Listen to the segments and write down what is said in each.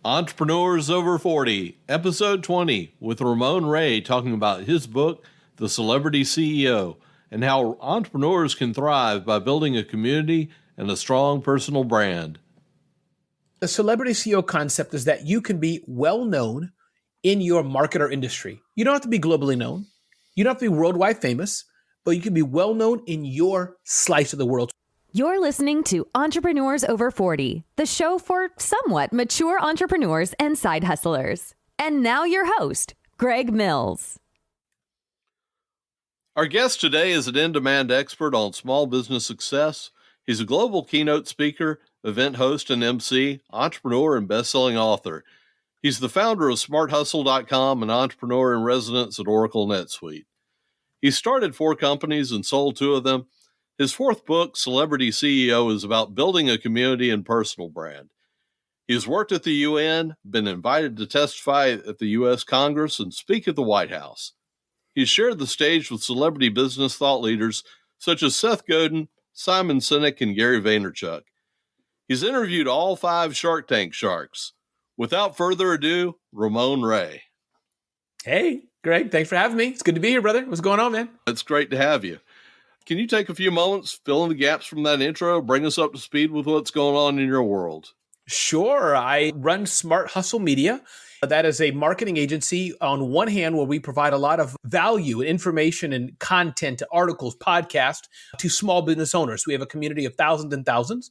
Entrepreneurs Over 40, Episode 20, with Ramon Ray talking about his book, The Celebrity CEO, and how entrepreneurs can thrive by building a community and a strong personal brand. The celebrity CEO concept is that you can be well known in your market or industry. You don't have to be globally known. You don't have to be worldwide famous, but you can be well known in your slice of the world. You're listening to Entrepreneurs Over 40, the show for somewhat mature entrepreneurs and side hustlers. And now your host, Greg Mills. Our guest today is an in-demand expert on small business success. He's a global keynote speaker, event host and MC, entrepreneur, and best-selling author. He's the founder of SmartHustle.com and entrepreneur in residence at Oracle Netsuite. He started 4 companies and sold 2 of them. His 4th book, Celebrity CEO, is about building a community and personal brand. He has worked at the UN, been invited to testify at the U.S. Congress, and speak at the White House. He's shared the stage with celebrity business thought leaders such as Seth Godin, Simon Sinek, and Gary Vaynerchuk. He's interviewed all 5 Shark Tank sharks. Without further ado, Ramon Ray. Hey, Greg, thanks for having me. It's good to be here, brother. What's going on, man? It's great to have you. Can you take a few moments, fill in the gaps from that intro, bring us up to speed with what's going on in your world? Sure. I run Smart Hustle Media. That is a marketing agency on one hand where we provide a lot of value and information and content, articles, podcasts to small business owners. We have a community of thousands and thousands.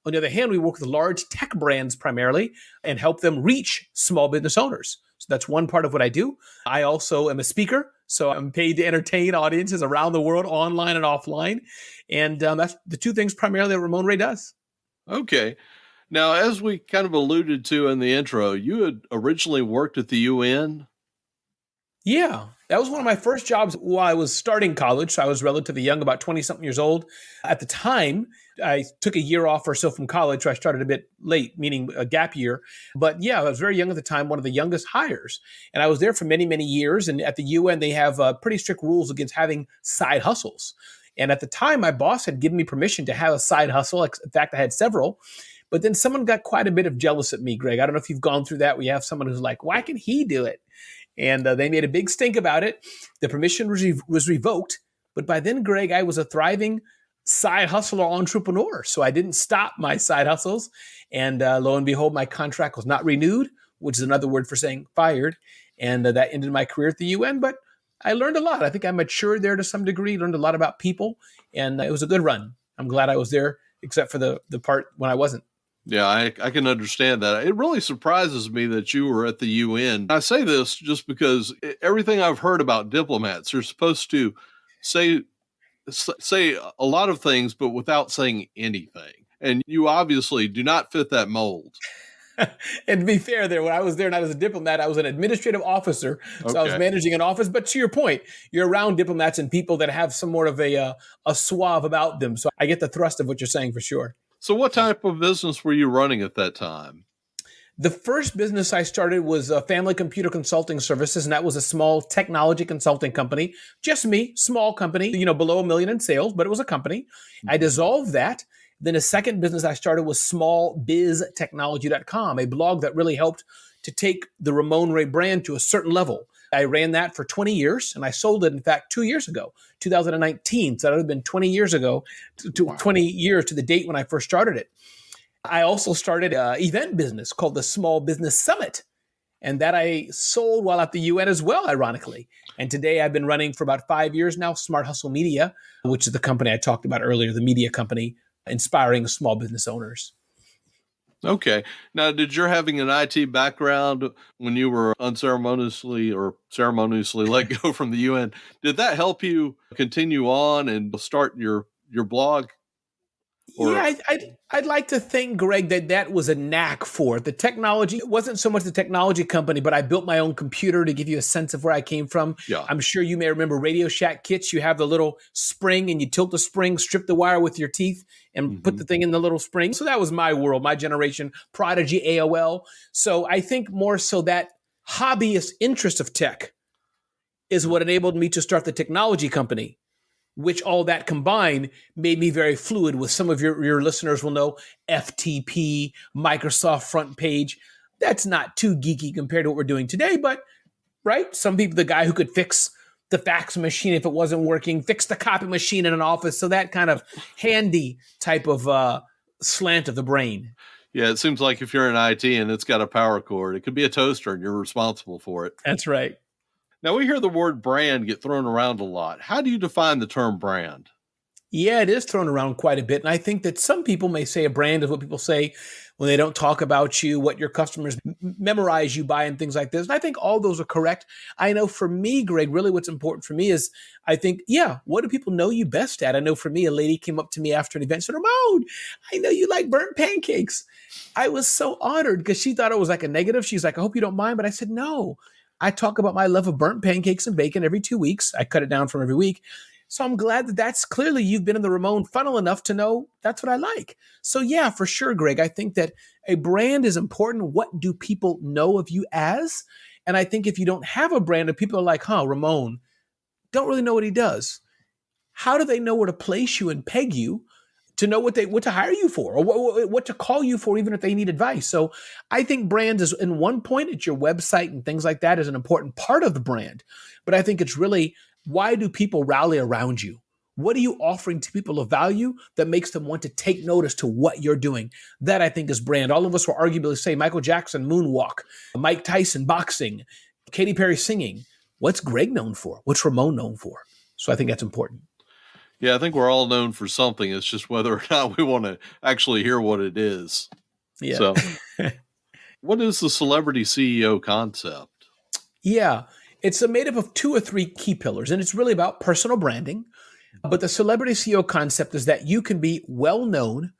On the other hand, we work with large tech brands primarily and help them reach small business owners. So that's one part of what I do. I also am a speaker. So I'm paid to entertain audiences around the world, online and offline. And that's the 2 things primarily that Ramon Ray does. Okay. Now, as we kind of alluded to in the intro, you had originally worked at the UN. Yeah, that was one of my first jobs while I was starting college. So I was relatively young, about 20-something years old. At the time, I took a year off or so from college. So I started a bit late, meaning a gap year. But yeah, I was very young at the time, one of the youngest hires. And I was there for many, many years. And at the UN, they have pretty strict rules against having side hustles. And at the time, my boss had given me permission to have a side hustle. In fact, I had several. But then someone got quite a bit of jealous at me, Greg. I don't know if you've gone through that. We have someone who's like, why can he do it? And they made a big stink about it. The permission was revoked. But by then, Greg, I was a thriving side hustler entrepreneur. So I didn't stop my side hustles. And lo and behold, my contract was not renewed, which is another word for saying fired. And that ended my career at the UN. But I learned a lot. I think I matured there to some degree, learned a lot about people. And it was a good run. I'm glad I was there, except for the part when I wasn't. Yeah, I can understand that. It really surprises me that you were at the UN. I say this just because everything I've heard about diplomats, they're supposed to say a lot of things, but without saying anything. And you obviously do not fit that mold. And to be fair there, when I was there, not as a diplomat, I was an administrative officer. So okay. I was managing an office. But to your point, you're around diplomats and people that have somewhat of a suave about them. So I get the thrust of what you're saying for sure. So what type of business were you running at that time? The first business I started was Family Computer Consulting Services, and that was a small technology consulting company. Just me, small company, below $1 million in sales, but it was a company. Mm-hmm. I dissolved that. Then a second business I started was smallbiztechnology.com, a blog that really helped to take the Ramon Ray brand to a certain level. I ran that for 20 years, and I sold it, in fact, 2 years ago, 2019. So that would have been 20 years ago, 20 years to the date when I first started it. I also started an event business called the Small Business Summit, and that I sold while at the UN as well, ironically. And today I've been running for about 5 years now, Smart Hustle Media, which is the company I talked about earlier, the media company, inspiring small business owners. Okay. Now, did your having an IT background when you were unceremoniously or ceremoniously let go from the UN, did that help you continue on and start your blog? Yeah, I'd like to think, Greg, that was a knack for it. The technology, it wasn't so much the technology company, but I built my own computer to give you a sense of where I came from. Yeah. I'm sure you may remember Radio Shack kits. You have the little spring and you tilt the spring, strip the wire with your teeth and put the thing in the little spring. So that was my world, my generation, Prodigy, AOL. So I think more so that hobbyist interest of tech is what enabled me to start the technology company, which all that combined made me very fluid with some of your listeners will know FTP, Microsoft Front Page. That's not too geeky compared to what we're doing today, but right? Some people, the guy who could fix the fax machine if it wasn't working, fix the copy machine in an office. So that kind of handy type of slant of the brain. Yeah, it seems like if you're in IT and it's got a power cord, it could be a toaster and you're responsible for it. That's right. Now, we hear the word brand get thrown around a lot. How do you define the term brand? Yeah, it is thrown around quite a bit. And I think that some people may say a brand is what people say when they don't talk about you, what your customers memorize you by and things like this. And I think all those are correct. I know for me, Greg, really what's important for me is I think, what do people know you best at? I know for me, a lady came up to me after an event and said, Ramon, I know you like burnt pancakes. I was so honored because she thought it was like a negative. She's like, I hope you don't mind. But I said, no, I talk about my love of burnt pancakes and bacon every 2 weeks. I cut it down from every week. So I'm glad that that's clearly you've been in the Ramon funnel enough to know that's what I like. So yeah, for sure, Greg, I think that a brand is important. What do people know of you as? And I think if you don't have a brand and people are like, Ramon, don't really know what he does. How do they know where to place you and peg you to know what to hire you for or what to call you for, even if they need advice? So I think brand is in one point, it's your website and things like that is an important part of the brand. But I think it's really, why do people rally around you? What are you offering to people of value that makes them want to take notice to what you're doing? That I think is brand. All of us will arguably say Michael Jackson, moonwalk, Mike Tyson, boxing, Katy Perry, singing. What's Greg known for? What's Ramon known for? So I think that's important. Yeah, I think we're all known for something. It's just whether or not we want to actually hear what it is. Yeah. So what is the celebrity CEO concept? Yeah. It's made up of 2 or 3 key pillars, and it's really about personal branding. But the celebrity CEO concept is that you can be well known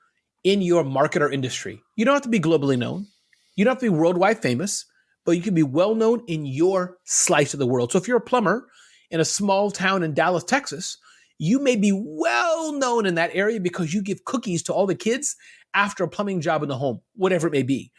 in your market or industry. You don't have to be globally known. You don't have to be worldwide famous, but you can be well known in your slice of the world. So if you're a plumber in a small town in Dallas, Texas, you may be well known in that area because you give cookies to all the kids after a plumbing job in the home, whatever it may be.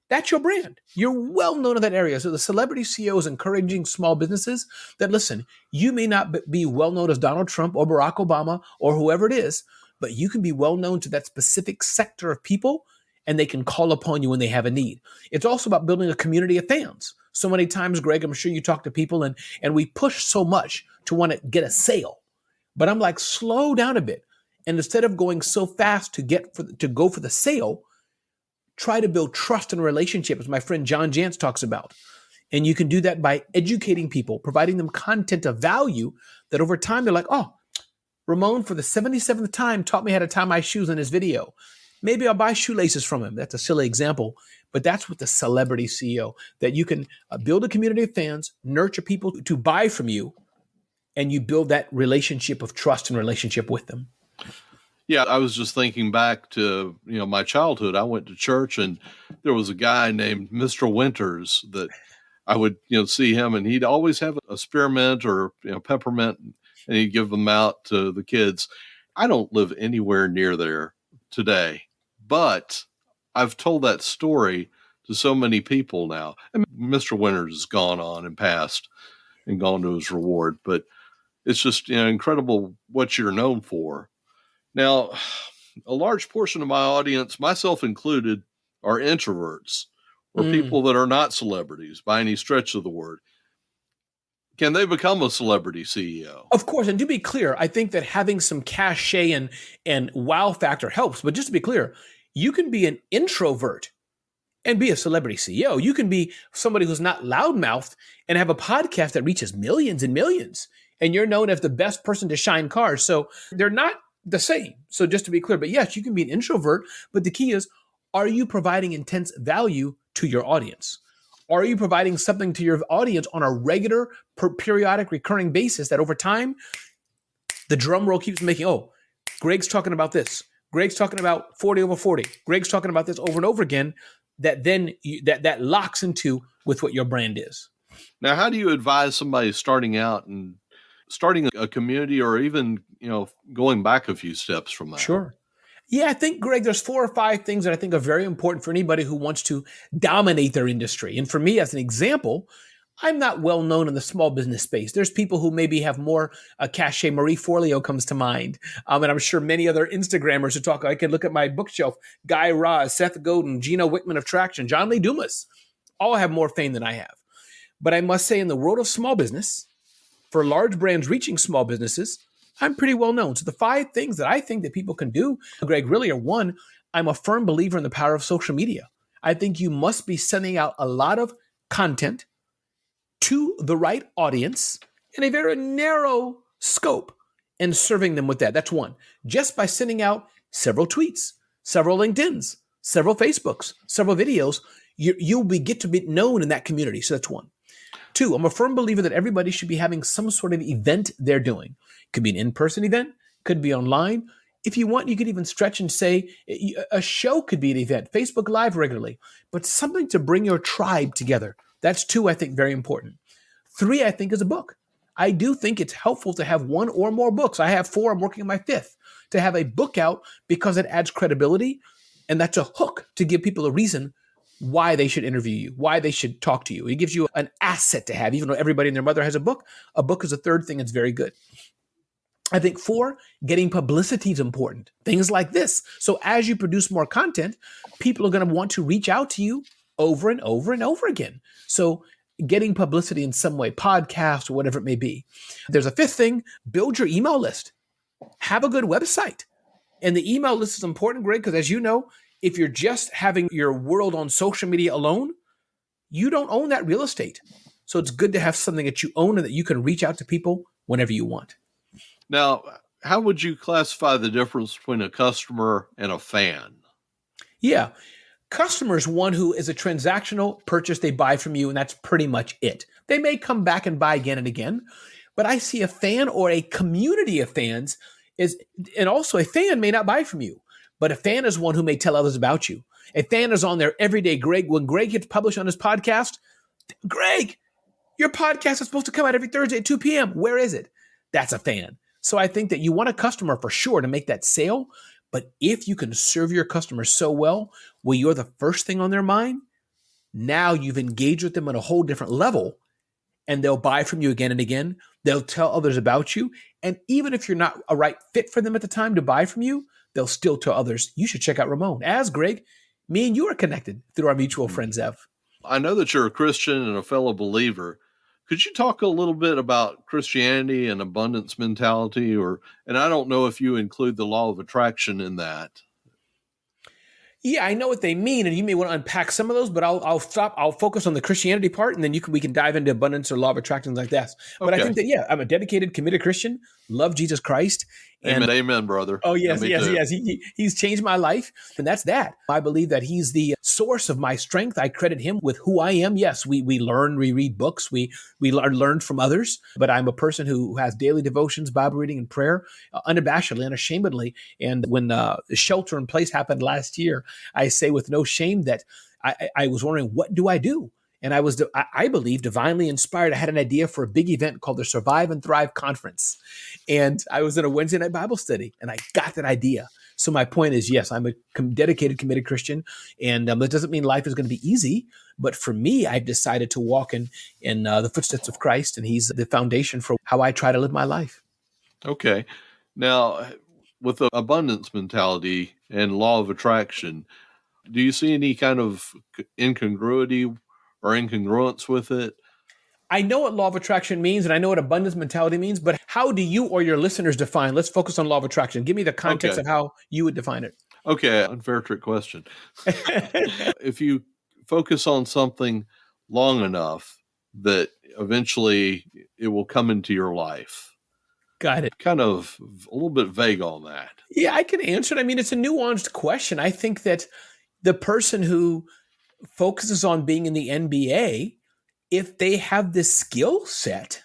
That's your brand. You're well known in that area. So the celebrity CEO is encouraging small businesses that, listen, you may not be well known as Donald Trump or Barack Obama or whoever it is, but you can be well known to that specific sector of people and they can call upon you when they have a need. It's also about building a community of fans. So many times, Greg, I'm sure you talk to people and we push so much to want to get a sale. But I'm like, slow down a bit. And instead of going so fast to go for the sale, try to build trust and relationship, as my friend John Jantz talks about. And you can do that by educating people, providing them content of value that over time they're like, oh, Ramon, for the 77th time, taught me how to tie my shoes in his video. Maybe I'll buy shoelaces from him. That's a silly example, but that's what the celebrity CEO, that you can build a community of fans, nurture people to buy from you, and you build that relationship of trust and relationship with them. Yeah, I was just thinking back to, my childhood. I went to church and there was a guy named Mr. Winters that I would, see him, and he'd always have a spearmint or, peppermint, and he'd give them out to the kids. I don't live anywhere near there today, but I've told that story to so many people now. And Mr. Winters has gone on and passed and gone to his reward, but it's just, incredible what you're known for. Now, a large portion of my audience, myself included, are introverts or people that are not celebrities by any stretch of the word. Can they become a celebrity CEO? Of course. And to be clear, I think that having some cachet and wow factor helps. But just to be clear, you can be an introvert and be a celebrity CEO. You can be somebody who's not loudmouthed and have a podcast that reaches millions and millions. And you're known as the best person to shine cars. So they're not the same. So just to be clear, but yes, you can be an introvert, but the key is, are you providing intense value to your audience? Are you providing something to your audience on a regular, periodic, recurring basis that over time, the drum roll keeps making, oh, Greg's talking about this. Greg's talking about 40 over 40. Greg's talking about this over and over again, that then that locks into with what your brand is. Now, how do you advise somebody starting out and starting a community, or even, going back a few steps from that? Sure. Yeah, I think, Greg, there's 4 or 5 things that I think are very important for anybody who wants to dominate their industry. And for me, as an example, I'm not well known in the small business space. There's people who maybe have more cachet. Marie Forleo comes to mind. And I'm sure many other Instagrammers who talk. I can look at my bookshelf, Guy Raz, Seth Godin, Gino Wickman of Traction, John Lee Dumas. all have more fame than I have. But I must say, in the world of small business, for large brands reaching small businesses, I'm pretty well known. So the 5 things that I think that people can do, Greg, really are: 1, I'm a firm believer in the power of social media. I think you must be sending out a lot of content to the right audience in a very narrow scope and serving them with that. That's 1. Just by sending out several tweets, several LinkedIns, several Facebooks, several videos, you'll get to be known in that community. So that's 1. 2, I'm a firm believer that everybody should be having some sort of event they're doing. Could be an in-person event, could be online. If you want, you could even stretch and say a show could be an event, Facebook Live regularly, but something to bring your tribe together. That's 2, I think, very important. 3, I think, is a book. I do think it's helpful to have 1 or more books. I have 4, I'm working on my 5th, to have a book out because it adds credibility, and that's a hook to give people a reason why they should interview you, why they should talk to you. It gives you an asset to have. Even though everybody and their mother has a book is a 3rd thing that's very good. I think 4, getting publicity is important. Things like this. So as you produce more content, people are going to want to reach out to you over and over and over again. So getting publicity in some way, podcast or whatever it may be. There's a 5th thing: build your email list. Have a good website. And the email list is important, Greg, because as you know, if you're just having your world on social media alone, you don't own that real estate. So it's good to have something that you own and that you can reach out to people whenever you want. Now, how would you classify the difference between a customer and a fan? Yeah. Customer is one who is a transactional purchase. They buy from you, and that's pretty much it. They may come back and buy again and again, but I see a fan or a community of fans and also a fan may not buy from you, but a fan is one who may tell others about you. A fan is on there every day. Greg, when Greg gets published on his podcast, Greg, your podcast is supposed to come out every Thursday at 2 p.m. Where is it? That's a fan. So I think that you want a customer for sure to make that sale. But if you can serve your customers so well, where you're the first thing on their mind, now you've engaged with them on a whole different level, and they'll buy from you again and again. They'll tell others about you. And even if you're not a right fit for them at the time to buy from you, they'll still tell others, you should check out Ramon. As Greg, me and you are connected through our mutual friend, Zev. I know that you're a Christian and a fellow believer. Could you talk a little bit about Christianity and abundance mentality, and I don't know if you include the law of attraction in that? Yeah, I know what they mean, and you may want to unpack some of those, but I'll focus on the Christianity part, and then we can dive into abundance or law of attraction, like that. But Okay. I think that, yeah, I'm a dedicated, committed Christian, love Jesus Christ. And Amen, brother. Oh, yes, Yeah, me yes, too. yes. He's changed my life, and that's that. I believe that he's the source of my strength. I credit him with who I am. Yes, we learn, we read books, we learn from others, but I'm a person who has daily devotions, Bible reading, and prayer, unabashedly, unashamedly. And when the shelter in place happened last year, I say with no shame that I was wondering, what do I do? And I believe, divinely inspired. I had an idea for a big event called the Survive and Thrive Conference. And I was in a Wednesday night Bible study, and I got that idea. So my point is, yes, I'm a dedicated, committed Christian. And that doesn't mean life is going to be easy. But for me, I've decided to walk in the footsteps of Christ, and he's the foundation for how I try to live my life. Okay. Now, with the abundance mentality and law of attraction, do you see any kind of incongruity or incongruence with it? I know what law of attraction means, and I know what abundance mentality means, but how do you or your listeners define? Let's focus on law of attraction. Give me the context of how you would define it. Okay, unfair trick question. If you focus on something long enough, that eventually it will come into your life. Got it. Kind of a little bit vague on that. Yeah, I can answer it. I mean, it's a nuanced question. I think that the person who focuses on being in the NBA, if they have this skill set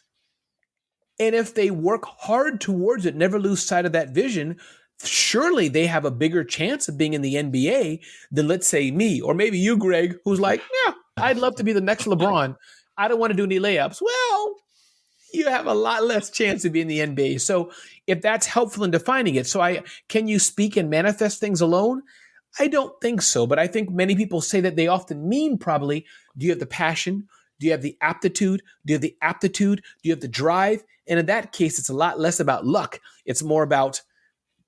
and if they work hard towards it, never lose sight of that vision, surely they have a bigger chance of being in the NBA than, let's say, me or maybe you, Greg, who's like, yeah, I'd love to be the next LeBron. I don't want to do any layups. Well, you have a lot less chance to be in the NBA. So if that's helpful in defining it, can you speak and manifest things alone? I don't think so, but I think many people say that they often mean probably, do you have the passion? Do you have the aptitude? Do you have the aptitude? Do you have the drive? And in that case, it's a lot less about luck. It's more about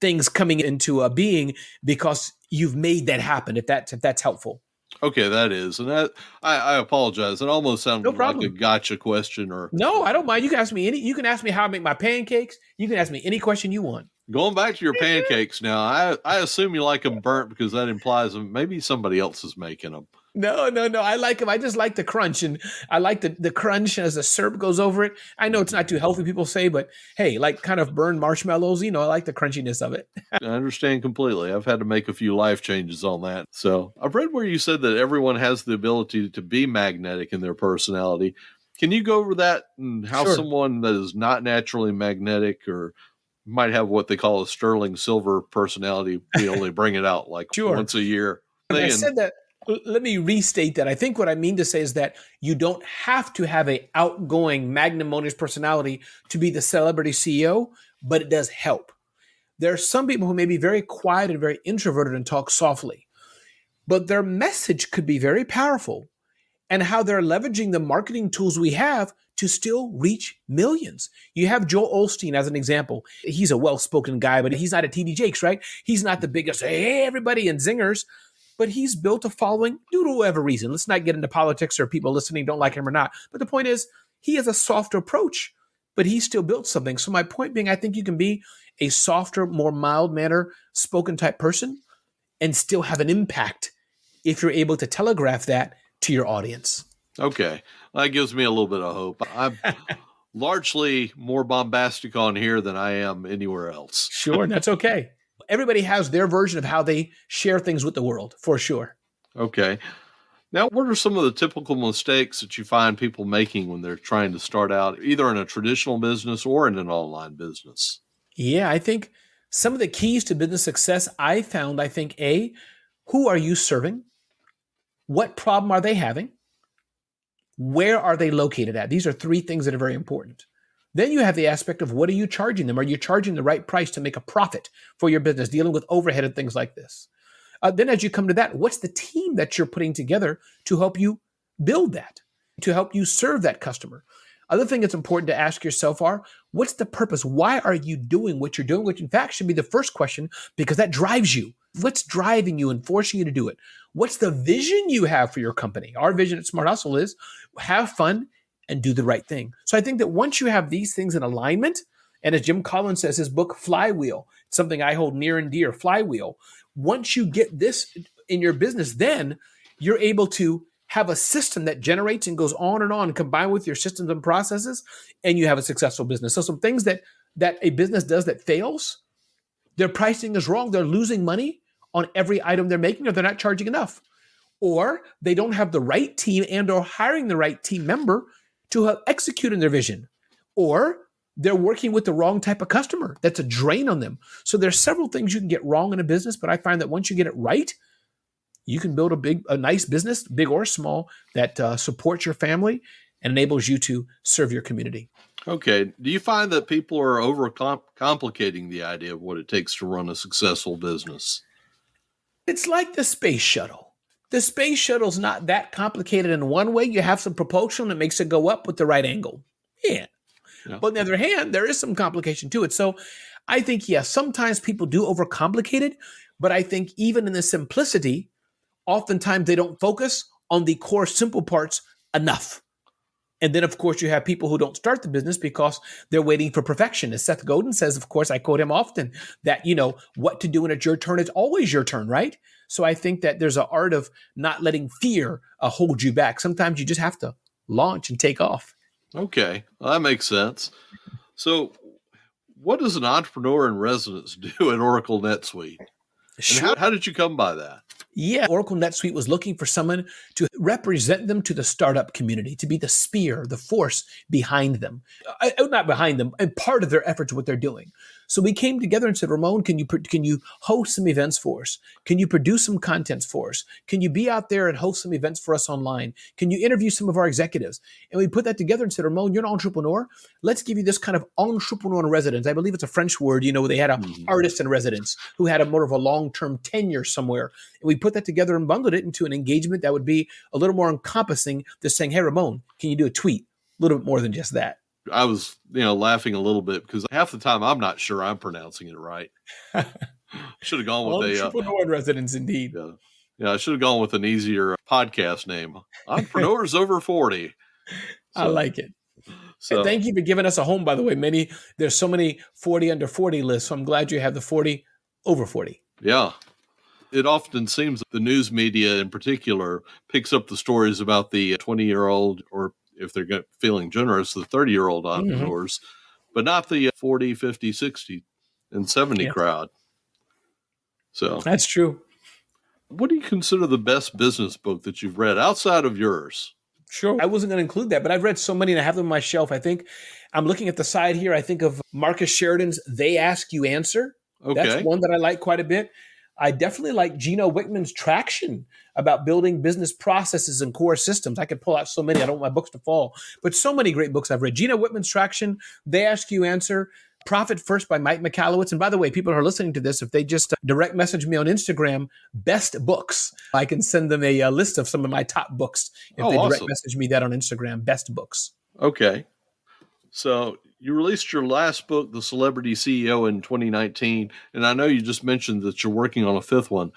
things coming into being because you've made that happen, if that's helpful. Okay, that is. And I apologize. It almost No sounded like a problem. gotcha question or No, I don't mind. You can ask me you can ask me how I make my pancakes. You can ask me any question you want. going back to your pancakes now. I assume you like them burnt because that implies maybe somebody else is making them. No, no, no. I like them. I just like the crunch, and I like the crunch as the syrup goes over it. I know it's not too healthy, people say, but hey, like kind of burned marshmallows, I like the crunchiness of it. I understand completely. I've had to make a few life changes on that. So I've read where you said that everyone has the ability to be magnetic in their personality. Can you go over that and how Sure. someone that is not naturally magnetic or might have what they call a sterling silver personality, we only bring it out like Sure. once a year? When I And said that, let me restate that. I think what I mean to say is that you don't have to have a outgoing, magnanimous personality to be the celebrity CEO, but it does help. There are some people who may be very quiet and very introverted and talk softly, but their message could be very powerful, and how they're leveraging the marketing tools we have to still reach millions. You have Joel Osteen as an example. He's a well-spoken guy, but he's not a TD Jakes, right? He's not the biggest, hey, everybody in zingers, but he's built a following due to whatever reason. Let's not get into politics or people listening don't like him or not. But the point is, he has a softer approach, but he still built something. So my point being, I think you can be a softer, more mild manner, spoken type person and still have an impact if you're able to telegraph that to your audience. okay, that gives me a little bit of hope. I'm largely more bombastic on here than I am anywhere else. Sure, and that's okay. Everybody has their version of how they share things with the world, for sure. Okay. Now, what are some of the typical mistakes that you find people making when they're trying to start out either in a traditional business or in an online business? Yeah, I think some of the keys to business success I found, I think, A, who are you serving? What problem are they having? Where are they located at? These are three things that are very important. Then you have the aspect of what are you charging them? Are you charging the right price to make a profit for your business, dealing with overhead and things like this? Then as you come to that, what's the team that you're putting together to help you build that, to help you serve that customer? Other thing that's important to ask yourself are, what's the purpose? Why are you doing what you're doing? Which in fact should be the first question because that drives you. What's driving you and forcing you to do it? What's the vision you have for your company? Our vision at Smart Hustle is have fun and do the right thing. So I think that once you have these things in alignment, and as Jim Collins says, his book Flywheel, it's something I hold near and dear, Flywheel. Once you get this in your business, then you're able to have a system that generates and goes on combined with your systems and processes, and you have a successful business. So some things that a business does that fails, their pricing is wrong. They're losing money on every item they're making, or they're not charging enough. Or they don't have the right team and or hiring the right team member to help execute in their vision. Or they're working with the wrong type of customer. That's a drain on them. So there's several things you can get wrong in a business, but I find that once you get it right, you can build a nice business, big or small, that supports your family and enables you to serve your community. Okay. Do you find that people are complicating the idea of what it takes to run a successful business? It's like the space shuttle. The space shuttle's not that complicated in one way. You have some propulsion that makes it go up with the right angle. Yeah. But on the other hand, there is some complication to it. So I think, yes, sometimes people do overcomplicate it, but I think even in the simplicity, oftentimes they don't focus on the core simple parts enough. And then, of course, you have people who don't start the business because they're waiting for perfection. As Seth Godin says, of course, I quote him often, that, what to do when it's your turn, it's always your turn, right? So I think that there's an art of not letting fear hold you back. Sometimes you just have to launch and take off. Okay. Well, that makes sense. So what does an entrepreneur in residence do at Oracle NetSuite? Sure. And how did you come by that? Yeah, Oracle NetSuite was looking for someone to represent them to the startup community, to be the spear, the force behind them. Not behind them, and part of their efforts, what they're doing. So we came together and said, Ramon, can you host some events for us? Can you produce some contents for us? Can you be out there and host some events for us online? Can you interview some of our executives? And we put that together and said, Ramon, you're an entrepreneur. Let's give you this kind of entrepreneur in residence. I believe it's a French word, they had an artist in residence who had a more of a long-term tenure somewhere. And we put that together and bundled it into an engagement that would be a little more encompassing than saying, hey, Ramon, can you do a tweet? A little bit more than just that. I was, laughing a little bit because half the time I'm not sure I'm pronouncing it right. Should have gone with entrepreneur in residence, indeed. Yeah, I should have gone with an easier podcast name. Entrepreneurs Over 40. I like it. And So thank you for giving us a home, by the way. There's so many 40 under 40 lists, so I'm glad you have the 40 over 40. yeah. It often seems that the news media in particular picks up the stories about the 20-year-old, or if they're feeling generous, the 30-year-old entrepreneurs, but not the 40, 50, 60, and 70 Yes. crowd. So That's true. what do you consider the best business book that you've read outside of yours? Sure. I wasn't going to include that, but I've read so many and I have them on my shelf. I think I'm looking at the side here. I think of Marcus Sheridan's They Ask You Answer. Okay. That's one that I like quite a bit. I definitely like Gino Wickman's Traction about building business processes and core systems. I could pull out so many. I don't want my books to fall, but so many great books I've read. Gino Wickman's Traction, They Ask You Answer, Profit First by Mike Michalowicz. And by the way, people who are listening to this, if they just direct message me on Instagram, best books, I can send them a list of some of my top books. If they direct message me that on Instagram, best books. Okay. So you released your last book, The Celebrity CEO, in 2019. And I know you just mentioned that you're working on a fifth one.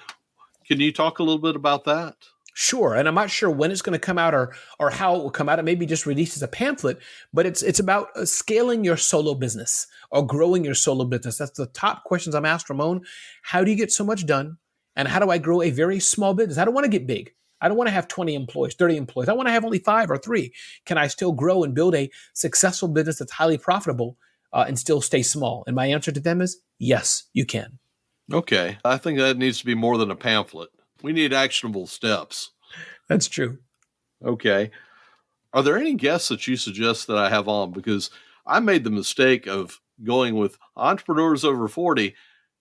Can you talk a little bit about that? Sure. And I'm not sure when it's going to come out or how it will come out. It may be just released as a pamphlet, but it's about scaling your solo business or growing your solo business. That's the top questions I'm asked, Ramon. How do you get so much done? And how do I grow a very small business? I don't want to get big. I don't want to have 20 employees, 30 employees. I want to have only 5 or 3. Can I still grow and build a successful business that's highly profitable and still stay small? And my answer to them is yes, you can. Okay. I think that needs to be more than a pamphlet. We need actionable steps. That's true. Okay. Are there any guests that you suggest that I have on? Because I made the mistake of going with entrepreneurs over 40,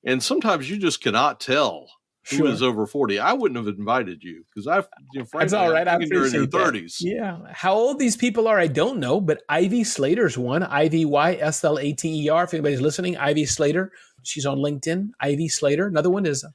and sometimes you just cannot tell who is over 40. I wouldn't have invited you because frankly, that's all right. I you're in your appreciate 30s. That. Yeah. How old these people are, I don't know, but Ivy Slater's one. IvySlater. If anybody's listening, Ivy Slater. She's on LinkedIn. Ivy Slater. Another one is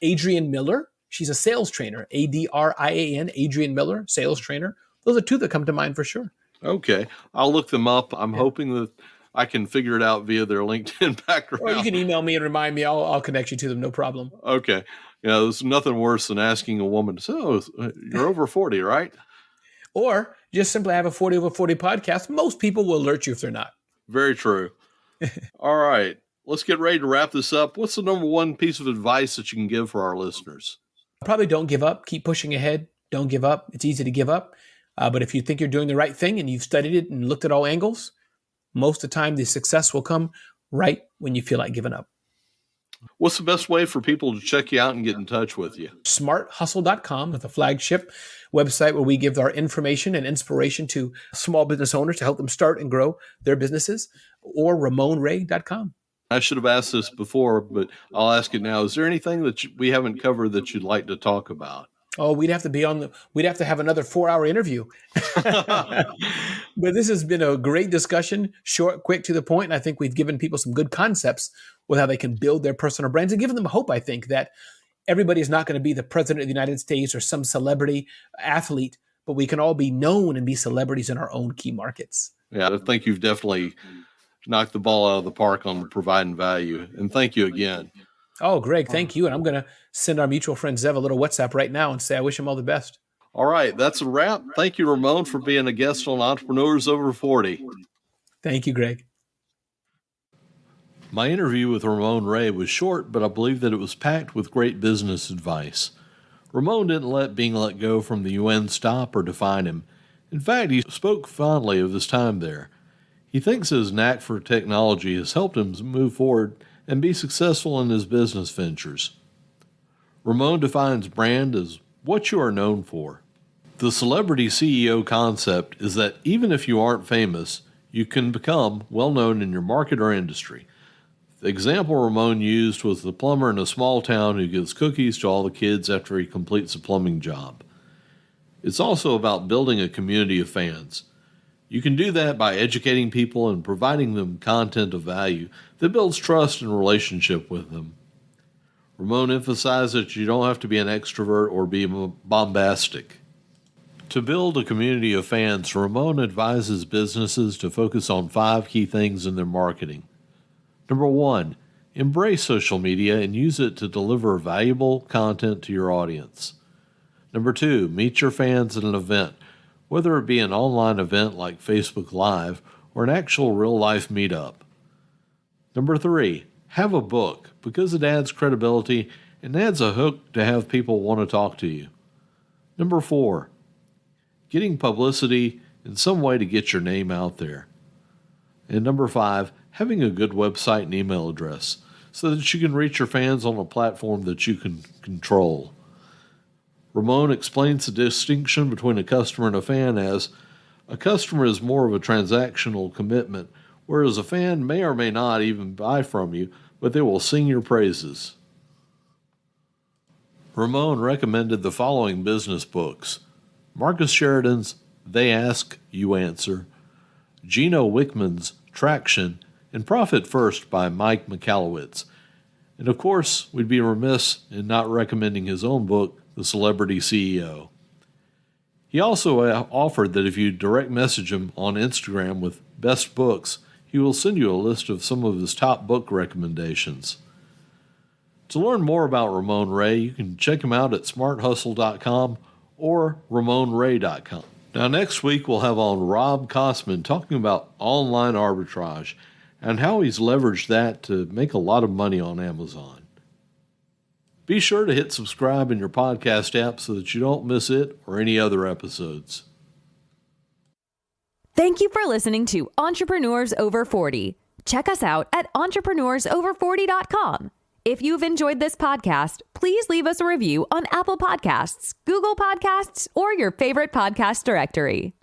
Adrian Miller. She's a sales trainer. Adrian. Adrian Miller, sales trainer. Those are 2 that come to mind for sure. Okay. I'll look them up. I'm hoping that I can figure it out via their LinkedIn background. Or you can email me and remind me. I'll connect you to them. No problem. Okay. Yeah, there's nothing worse than asking a woman, so you're over 40, right? Or just simply have a 40 over 40 podcast. Most people will alert you if they're not. Very true. All right. Let's get ready to wrap this up. What's the number one piece of advice that you can give for our listeners? Probably don't give up. Keep pushing ahead. Don't give up. It's easy to give up. But if you think you're doing the right thing and you've studied it and looked at all angles, most of the time the success will come right when you feel like giving up. What's the best way for people to check you out and get in touch with you? SmartHustle.com is the flagship website where we give our information and inspiration to small business owners to help them start and grow their businesses, or RamonRay.com. I should have asked this before, but I'll ask it now. Is there anything that we haven't covered that you'd like to talk about? Oh, we'd have to have another 4-hour interview. But this has been a great discussion, short, quick, to the point. And I think we've given people some good concepts with how they can build their personal brands and given them hope, I think, that everybody is not going to be the president of the United States or some celebrity athlete, but we can all be known and be celebrities in our own key markets. Yeah, I think you've definitely knocked the ball out of the park on providing value. And thank you again. Oh, Greg, thank you. And I'm going to send our mutual friend Zev a little WhatsApp right now and say I wish him all the best. All right, that's a wrap. Thank you, Ramon, for being a guest on Entrepreneurs Over 40. Thank you, Greg. My interview with Ramon Ray was short, but I believe that it was packed with great business advice. Ramon didn't let being let go from the UN stop or define him. In fact, he spoke fondly of his time there. He thinks his knack for technology has helped him move forward and be successful in his business ventures. Ramon defines brand as what you are known for. The celebrity CEO concept is that even if you aren't famous, you can become well known in your market or industry. The example Ramon used was the plumber in a small town who gives cookies to all the kids after he completes a plumbing job. It's also about building a community of fans. You can do that by educating people and providing them content of value that builds trust and relationship with them. Ramon emphasized that you don't have to be an extrovert or be bombastic. To build a community of fans, Ramon advises businesses to focus on 5 key things in their marketing. Number 1, embrace social media and use it to deliver valuable content to your audience. Number 2, meet your fans at an event, whether it be an online event like Facebook Live or an actual real-life meetup. Number 3, have a book because it adds credibility and adds a hook to have people want to talk to you. Number 4, getting publicity in some way to get your name out there. And number 5, having a good website and email address so that you can reach your fans on a platform that you can control. Ramon explains the distinction between a customer and a fan as a customer is more of a transactional commitment, whereas a fan may or may not even buy from you, but they will sing your praises. Ramon recommended the following business books: Marcus Sheridan's They Ask, You Answer, Gino Wickman's Traction, and Profit First by Mike Michalowicz. And of course, we'd be remiss in not recommending his own book, The Celebrity CEO. He also offered that if you direct message him on Instagram with best books, he will send you a list of some of his top book recommendations. To learn more about Ramon Ray, you can check him out at smarthustle.com or ramonray.com. Now next week we'll have on Rob Kosman talking about online arbitrage and how he's leveraged that to make a lot of money on Amazon. Be sure to hit subscribe in your podcast app so that you don't miss it or any other episodes. Thank you for listening to Entrepreneurs Over 40. Check us out at entrepreneursover40.com. If you've enjoyed this podcast, please leave us a review on Apple Podcasts, Google Podcasts, or your favorite podcast directory.